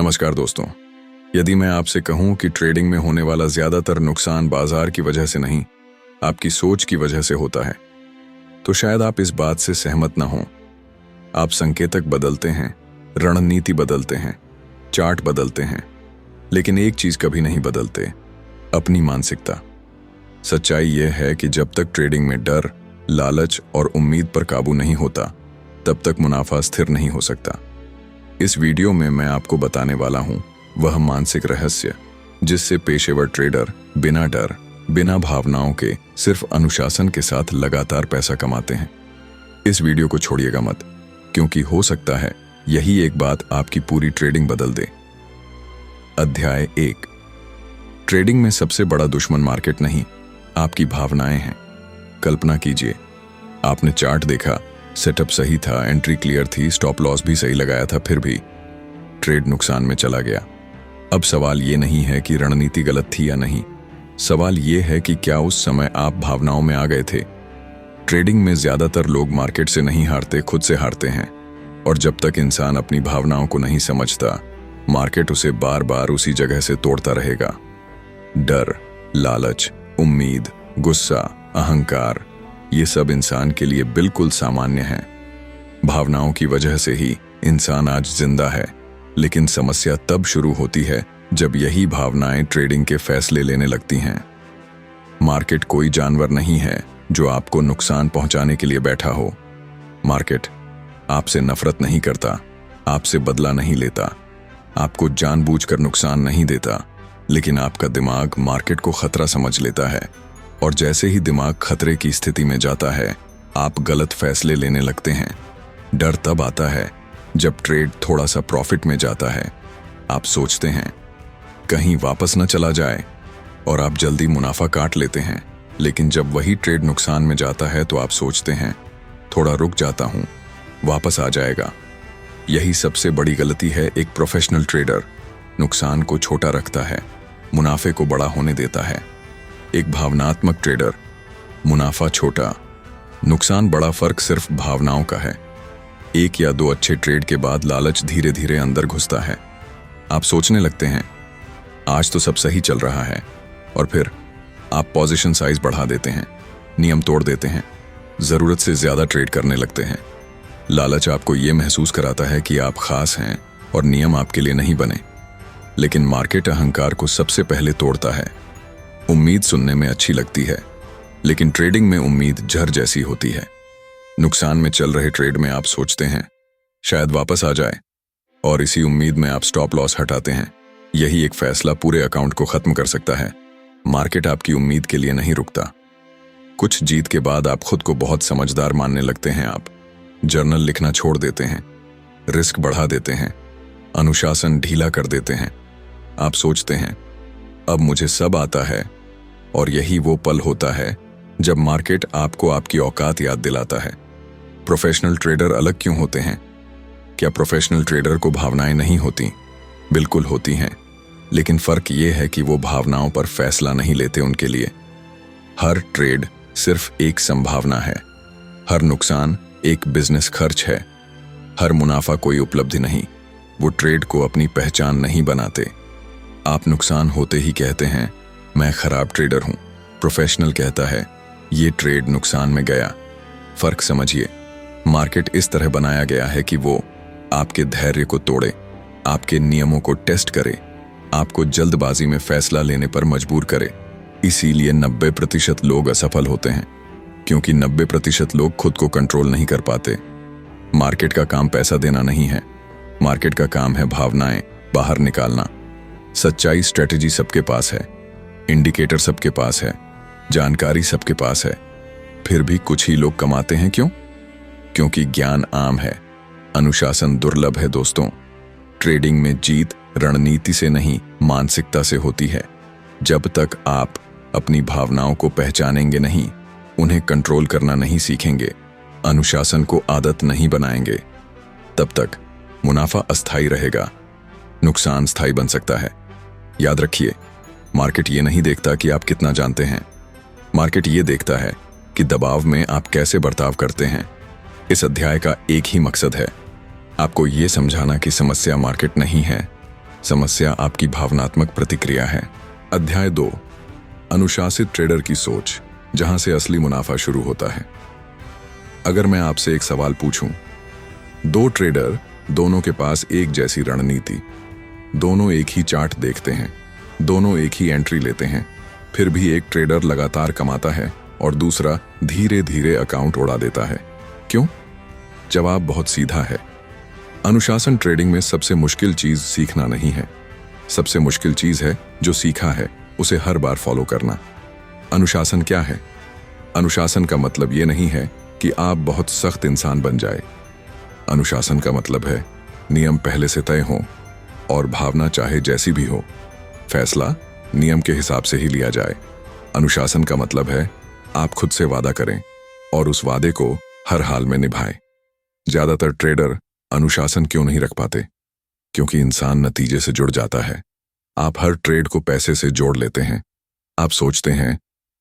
नमस्कार दोस्तों। यदि मैं आपसे कहूं कि ट्रेडिंग में होने वाला ज्यादातर नुकसान बाजार की वजह से नहीं, आपकी सोच की वजह से होता है, तो शायद आप इस बात से सहमत ना हों। आप संकेतक बदलते हैं, रणनीति बदलते हैं, चार्ट बदलते हैं, लेकिन एक चीज कभी नहीं बदलते, अपनी मानसिकता। सच्चाई यह है कि जब तक ट्रेडिंग में डर, लालच और उम्मीद पर काबू नहीं होता, तब तक मुनाफा स्थिर नहीं हो सकता। इस वीडियो में मैं आपको बताने वाला हूं वह मानसिक रहस्य जिससे पेशेवर ट्रेडर बिना डर, बिना भावनाओं के, सिर्फ अनुशासन के साथ लगातार पैसा कमाते हैं। इस वीडियो को छोड़िएगा मत, क्योंकि हो सकता है यही एक बात आपकी पूरी ट्रेडिंग बदल दे। अध्याय 1। ट्रेडिंग में सबसे बड़ा दुश्मन मार्केट नहीं, आपकी भावनाएं हैं। कल्पना कीजिए, आपने चार्ट देखा, सेटअप सही था, एंट्री क्लियर थी, स्टॉप लॉस भी सही लगाया था, फिर भी ट्रेड नुकसान में चला गया। अब सवाल ये नहीं है कि रणनीति गलत थी या नहीं, सवाल ये है कि क्या उस समय आप भावनाओं में आ गए थे। ट्रेडिंग में ज्यादातर लोग मार्केट से नहीं हारते, खुद से हारते हैं, और जब तक इंसान अपनी भावनाओं को नहीं समझता, मार्केट उसे बार बार उसी जगह से तोड़ता रहेगा। डर, लालच, उम्मीद, गुस्सा, अहंकार, ये सब इंसान के लिए बिल्कुल सामान्य है। भावनाओं की वजह से ही इंसान आज जिंदा है, लेकिन समस्या तब शुरू होती है जब यही भावनाएं ट्रेडिंग के फैसले लेने लगती हैं। मार्केट कोई जानवर नहीं है जो आपको नुकसान पहुंचाने के लिए बैठा हो। मार्केट आपसे नफरत नहीं करता, आपसे बदला नहीं लेता, आपको जानबूझकर नुकसान नहीं देता, लेकिन आपका दिमाग मार्केट को खतरा समझ लेता है, और जैसे ही दिमाग खतरे की स्थिति में जाता है, आप गलत फैसले लेने लगते हैं। डर तब आता है जब ट्रेड थोड़ा सा प्रॉफिट में जाता है। आप सोचते हैं कहीं वापस न चला जाए, और आप जल्दी मुनाफा काट लेते हैं। लेकिन जब वही ट्रेड नुकसान में जाता है तो आप सोचते हैं थोड़ा रुक जाता हूं, वापस आ जाएगा। यही सबसे बड़ी गलती है। एक प्रोफेशनल ट्रेडर नुकसान को छोटा रखता है, मुनाफे को बड़ा होने देता है। एक भावनात्मक ट्रेडर मुनाफा छोटा, नुकसान बड़ा, फर्क सिर्फ भावनाओं का है। एक या दो अच्छे ट्रेड के बाद लालच धीरे धीरे अंदर घुसता है। आप सोचने लगते हैं आज तो सब सही चल रहा है, और फिर आप पोजीशन साइज बढ़ा देते हैं, नियम तोड़ देते हैं, जरूरत से ज्यादा ट्रेड करने लगते हैं। लालच आपको यह महसूस कराता है कि आप खास हैं और नियम आपके लिए नहीं बने, लेकिन मार्केट अहंकार को सबसे पहले तोड़ता है। उम्मीद सुनने में अच्छी लगती है, लेकिन ट्रेडिंग में उम्मीद जहर जैसी होती है। नुकसान में चल रहे ट्रेड में आप सोचते हैं शायद वापस आ जाए, और इसी उम्मीद में आप स्टॉप लॉस हटाते हैं। यही एक फैसला पूरे अकाउंट को खत्म कर सकता है। मार्केट आपकी उम्मीद के लिए नहीं रुकता। कुछ जीत के बाद आप खुद को बहुत समझदार मानने लगते हैं। आप जर्नल लिखना छोड़ देते हैं, रिस्क बढ़ा देते हैं, अनुशासन ढीला कर देते हैं। आप सोचते हैं अब मुझे सब आता है, और यही वो पल होता है जब मार्केट आपको आपकी औकात याद दिलाता है। प्रोफेशनल ट्रेडर अलग क्यों होते हैं? क्या प्रोफेशनल ट्रेडर को भावनाएं नहीं होती? बिल्कुल होती हैं, लेकिन फर्क ये है कि वो भावनाओं पर फैसला नहीं लेते उनके लिए। हर ट्रेड सिर्फ एक संभावना है, हर नुकसान एक बिजनेस खर्च है, हर मुनाफा कोई उपलब्धि नहीं। वो ट्रेड को अपनी पहचान नहीं बनाते। आप नुकसान होते ही कहते हैं मैं खराब ट्रेडर हूं। प्रोफेशनल कहता है ये ट्रेड नुकसान में गया। फर्क समझिए, मार्केट इस तरह बनाया गया है कि वो आपके धैर्य को तोड़े, आपके नियमों को टेस्ट करे, आपको जल्दबाजी में फैसला लेने पर मजबूर करे। इसीलिए 90% लोग असफल होते हैं, क्योंकि 90% लोग खुद को कंट्रोल नहीं कर पाते। मार्केट का काम पैसा देना नहीं है, मार्केट का काम है भावनाएं बाहर निकालना। सच्चाई स्ट्रेटेजी सबके पास है, इंडिकेटर सबके पास है, जानकारी सबके पास है, फिर भी कुछ ही लोग कमाते हैं। क्यों? क्योंकि ज्ञान आम है, अनुशासन दुर्लभ है। दोस्तों, ट्रेडिंग में जीत रणनीति से नहीं, मानसिकता से होती है। जब तक आप अपनी भावनाओं को पहचानेंगे नहीं, उन्हें कंट्रोल करना नहीं सीखेंगे, अनुशासन को आदत नहीं बनाएंगे, तब तक मुनाफा अस्थायी रहेगा, नुकसान स्थायी बन सकता है। याद रखिए, मार्केट ये नहीं देखता कि आप कितना जानते हैं, मार्केट ये देखता है कि दबाव में आप कैसे बर्ताव करते हैं। इस अध्याय का एक ही मकसद है, आपको ये समझाना कि समस्या मार्केट नहीं है, समस्या आपकी भावनात्मक प्रतिक्रिया है। अध्याय 2, अनुशासित ट्रेडर की सोच, जहां से असली मुनाफा शुरू होता है। अगर मैं आपसे एक सवाल पूछूं, दो ट्रेडर, दोनों के पास एक जैसी रणनीति, दोनों एक ही चार्ट देखते हैं, दोनों एक ही एंट्री लेते हैं, फिर भी एक ट्रेडर लगातार कमाता है और दूसरा धीरे धीरे अकाउंट उड़ा देता है, क्यों? जवाब बहुत सीधा है। अनुशासन ट्रेडिंग में सबसे मुश्किल चीज सीखना नहीं है, सबसे मुश्किल चीज है जो सीखा है उसे हर बार फॉलो करना। अनुशासन क्या है? अनुशासन का मतलब ये नहीं है कि आप बहुत सख्त इंसान बन जाए। अनुशासन का मतलब है नियम पहले से तय हो और भावना चाहे जैसी भी हो, फैसला नियम के हिसाब से ही लिया जाए। अनुशासन का मतलब है आप खुद से वादा करें और उस वादे को हर हाल में निभाएं। ज्यादातर ट्रेडर अनुशासन क्यों नहीं रख पाते? क्योंकि इंसान नतीजे से जुड़ जाता है। आप हर ट्रेड को पैसे से जोड़ लेते हैं। आप सोचते हैं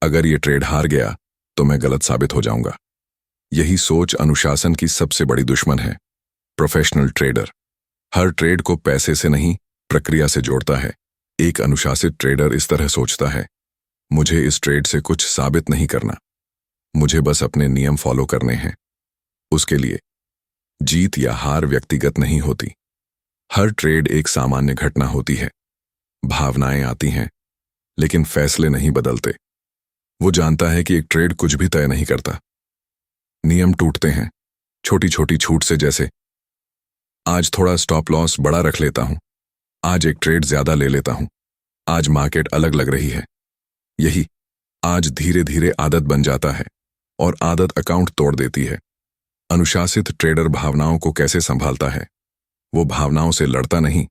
अगर ये ट्रेड हार गया तो मैं गलत साबित हो जाऊंगा। यही सोच अनुशासन की सबसे बड़ी दुश्मन है। प्रोफेशनल ट्रेडर हर ट्रेड को पैसे से नहीं, प्रक्रिया से जोड़ता है। एक अनुशासित ट्रेडर इस तरह सोचता है, मुझे इस ट्रेड से कुछ साबित नहीं करना, मुझे बस अपने नियम फॉलो करने हैं। उसके लिए जीत या हार व्यक्तिगत नहीं होती। हर ट्रेड एक सामान्य घटना होती है। भावनाएं आती हैं, लेकिन फैसले नहीं बदलते। वो जानता है कि एक ट्रेड कुछ भी तय नहीं करता। नियम टूटते हैं, छोटी छोटी छूट से, जैसे आज थोड़ा स्टॉप लॉस बड़ा रख लेता हूं, आज एक ट्रेड ज्यादा ले लेता हूं, आज मार्केट अलग लग रही है। यही आज धीरे धीरे आदत बन जाता है और आदत अकाउंट तोड़ देती है। अनुशासित ट्रेडर भावनाओं को कैसे संभालता है? वो भावनाओं से लड़ता नहीं,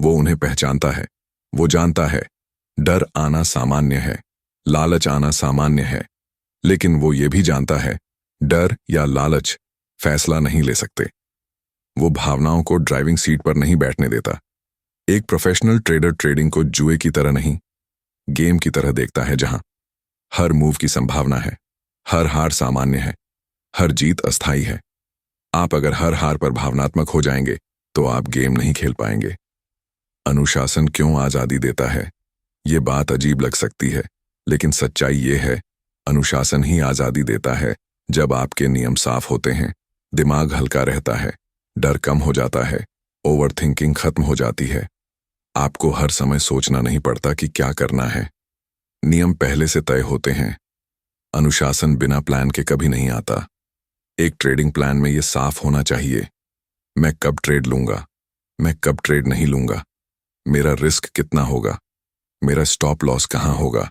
वो उन्हें पहचानता है। वो जानता है डर आना सामान्य है, लालच आना सामान्य है, लेकिन वो ये भी जानता है डर या लालच फैसला नहीं ले सकते। वो भावनाओं को ड्राइविंग सीट पर नहीं बैठने देता। एक प्रोफेशनल ट्रेडर ट्रेडिंग को जुए की तरह नहीं, गेम की तरह देखता है, जहां हर मूव की संभावना है, हर हार सामान्य है, हर जीत अस्थायी है। आप अगर हर हार पर भावनात्मक हो जाएंगे तो आप गेम नहीं खेल पाएंगे। अनुशासन क्यों आजादी देता है? ये बात अजीब लग सकती है, लेकिन सच्चाई ये है, अनुशासन ही आजादी देता है। जब आपके नियम साफ होते हैं, दिमाग हल्का रहता है, डर कम हो जाता है, ओवरथिंकिंग खत्म हो जाती है। आपको हर समय सोचना नहीं पड़ता कि क्या करना है। नियम पहले से तय होते हैं। अनुशासन बिना प्लान के कभी नहीं आता। एक ट्रेडिंग प्लान में ये साफ होना चाहिए, मैं कब ट्रेड लूंगा, मैं कब ट्रेड नहीं लूंगा, मेरा रिस्क कितना होगा, मेरा स्टॉप लॉस कहां होगा।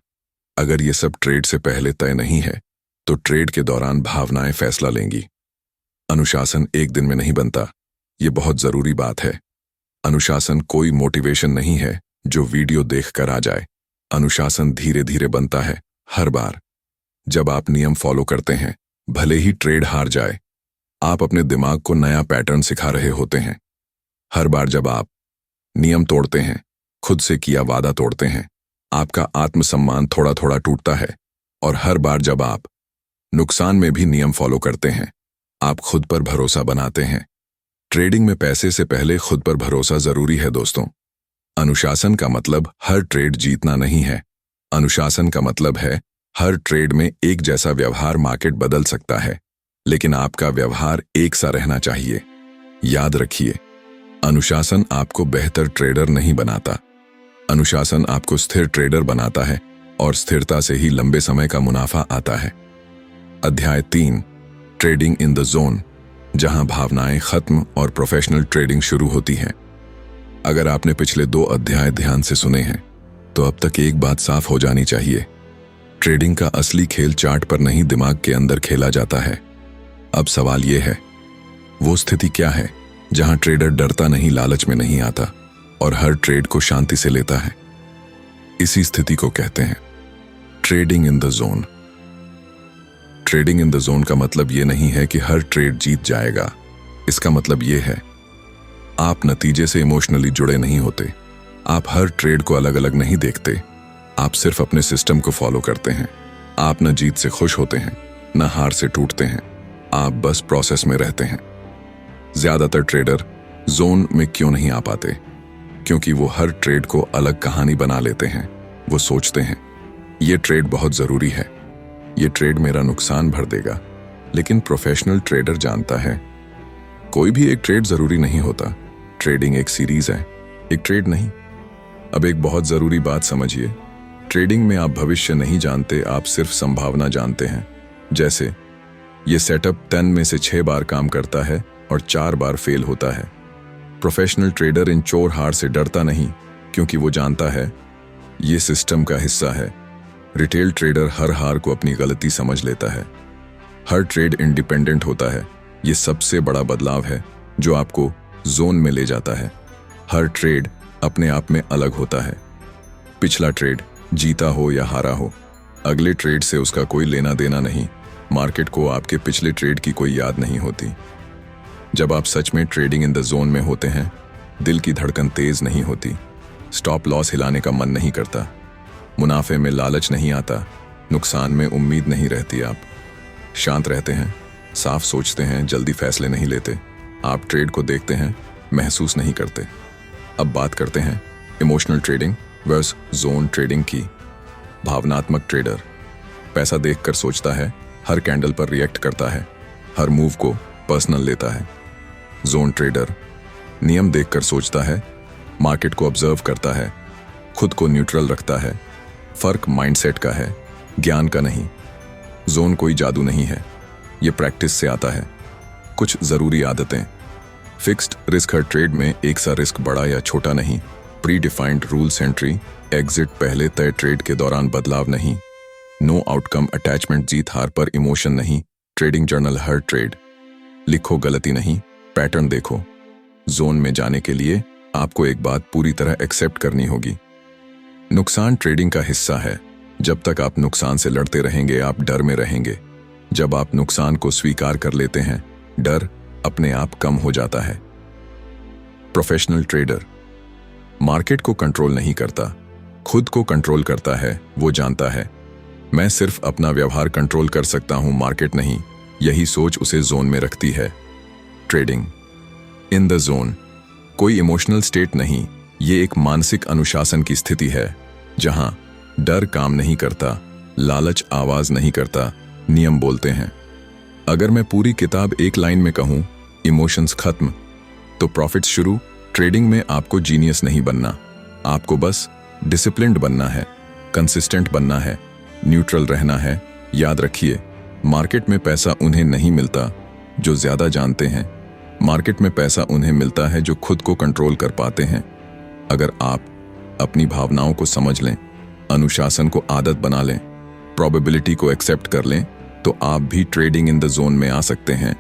अगर ये सब ट्रेड से पहले तय नहीं है तो ट्रेड के दौरान भावनाएं फैसला लेंगी। अनुशासन एक दिन में नहीं बनता, ये बहुत जरूरी बात है। अनुशासन कोई मोटिवेशन नहीं है जो वीडियो देखकर आ जाए। अनुशासन धीरे धीरे बनता है। हर बार जब आप नियम फॉलो करते हैं, भले ही ट्रेड हार जाए, आप अपने दिमाग को नया पैटर्न सिखा रहे होते हैं। हर बार जब आप नियम तोड़ते हैं, खुद से किया वादा तोड़ते हैं, आपका आत्मसम्मान थोड़ा थोड़ा टूटता है। और हर बार जब आप नुकसान में भी नियम फॉलो करते हैं, आप खुद पर भरोसा बनाते हैं। ट्रेडिंग में पैसे से पहले खुद पर भरोसा जरूरी है दोस्तों। अनुशासन का मतलब हर ट्रेड जीतना नहीं है। अनुशासन का मतलब है हर ट्रेड में एक जैसा व्यवहार। मार्केट बदल सकता है, लेकिन आपका व्यवहार एक सा रहना चाहिए। याद रखिए, अनुशासन आपको बेहतर ट्रेडर नहीं बनाता, अनुशासन आपको स्थिर ट्रेडर बनाता है और स्थिरता से ही लंबे समय का मुनाफा आता है। अध्याय 3, ट्रेडिंग इन द जोन, जहां भावनाएं खत्म और प्रोफेशनल ट्रेडिंग शुरू होती है। अगर आपने पिछले 2 अध्याय ध्यान से सुने हैं तो अब तक एक बात साफ हो जानी चाहिए, ट्रेडिंग का असली खेल चार्ट पर नहीं, दिमाग के अंदर खेला जाता है। अब सवाल यह है, वो स्थिति क्या है जहां ट्रेडर डरता नहीं, लालच में नहीं आता और हर ट्रेड को शांति से लेता है? इसी स्थिति को कहते हैं trading in the zone. Trading in the zone का मतलब यह नहीं है कि हर ट्रेड जीत जाएगा। इसका मतलब यह है आप नतीजे से इमोशनली जुड़े नहीं होते। आप हर ट्रेड को अलग अलग नहीं देखते, आप सिर्फ अपने सिस्टम को फॉलो करते हैं। आप न जीत से खुश होते हैं, न हार से टूटते हैं, आप बस प्रोसेस में रहते हैं। ज्यादातर ट्रेडर जोन में क्यों नहीं आ पाते? क्योंकि वो हर ट्रेड को अलग कहानी बना लेते हैं। वो सोचते हैं ये ट्रेड बहुत ज़रूरी है, ये ट्रेड मेरा नुकसान भर देगा। लेकिन प्रोफेशनल ट्रेडर जानता है कोई भी एक ट्रेड ज़रूरी नहीं होता। ट्रेडिंग एक सीरीज है, एक ट्रेड नहीं। अब एक बहुत ज़रूरी बात समझिए, ट्रेडिंग में आप भविष्य नहीं जानते, आप सिर्फ संभावना जानते हैं। जैसे ये सेटअप 10 में से 6 बार काम करता है और 4 बार फेल होता है। प्रोफेशनल ट्रेडर इन चोर हार से डरता नहीं, क्योंकि वो जानता है ये सिस्टम का हिस्सा है। रिटेल ट्रेडर हर हार को अपनी गलती समझ लेता है। हर ट्रेड इंडिपेंडेंट होता है। ये सबसे बड़ा बदलाव है जो आपको जोन में ले जाता है। हर ट्रेड अपने आप में अलग होता है। पिछला ट्रेड जीता हो या हारा हो, अगले ट्रेड से उसका कोई लेना देना नहीं। मार्केट को आपके पिछले ट्रेड की कोई याद नहीं होती। जब आप सच में ट्रेडिंग इन द जोन में होते हैं, दिल की धड़कन तेज नहीं होती, स्टॉप लॉस हिलाने का मन नहीं करता, मुनाफे में लालच नहीं आता, नुकसान में उम्मीद नहीं रहती। आप शांत रहते हैं, साफ सोचते हैं, जल्दी फैसले नहीं लेते। आप ट्रेड को देखते हैं, महसूस नहीं करते। अब बात करते हैं emotional trading versus zone trading की। भावनात्मक ट्रेडर पैसा देखकर सोचता है, हर कैंडल पर रिएक्ट करता है, हर मूव को पर्सनल लेता है। जोन ट्रेडर नियम देखकर सोचता है, मार्केट को ऑब्जर्व करता है, खुद को न्यूट्रल रखता है। फर्क माइंडसेट का है, ज्ञान का नहीं। जोन कोई जादू नहीं है, ये प्रैक्टिस से आता है। कुछ जरूरी आदतें। Fixed risk. हर ट्रेड में एक सा रिस्क, बड़ा या छोटा नहीं। Pre defined rules entry. Exit पहले तय ट्रेड के दौरान बदलाव नहीं। Know outcome attachment. जीत हार पर इमोशन नहीं। Trading journal. हर ट्रेड लिखो, गलती नहीं, पैटर्न देखो। जोन में जाने के लिए आपको एक बात पूरी तरह एक्सेप्ट करनी होगी, नुकसान ट्रेडिंग का हिस्सा है। जब तक आप नुकसान से लड़ते रहेंगे, आप डर में रहेंगे। जब आप नुकसान को स्वीकार कर लेते हैं, डर अपने आप कम हो जाता है। प्रोफेशनल ट्रेडर मार्केट को कंट्रोल नहीं करता, खुद को कंट्रोल करता है। वो जानता है मैं सिर्फ अपना व्यवहार कंट्रोल कर सकता हूं, मार्केट नहीं। यही सोच उसे जोन में रखती है। ट्रेडिंग इन द जोन कोई इमोशनल स्टेट नहीं, ये एक मानसिक अनुशासन की स्थिति है जहां डर काम नहीं करता, लालच आवाज नहीं करता, नियम बोलते हैं। अगर मैं पूरी किताब एक लाइन में कहूं, इमोशंस खत्म तो प्रॉफिट्स शुरू। ट्रेडिंग में आपको जीनियस नहीं बनना, आपको बस डिसिप्लिन्ड बनना है, कंसिस्टेंट बनना है, न्यूट्रल रहना है। याद रखिए, मार्केट में पैसा उन्हें नहीं मिलता जो ज्यादा जानते हैं, मार्केट में पैसा उन्हें मिलता है जो खुद को कंट्रोल कर पाते हैं। अगर आप अपनी भावनाओं को समझ लें, अनुशासन को आदत बना लें, प्रोबेबिलिटी को एक्सेप्ट कर लें, तो आप भी ट्रेडिंग इन द जोन में आ सकते हैं।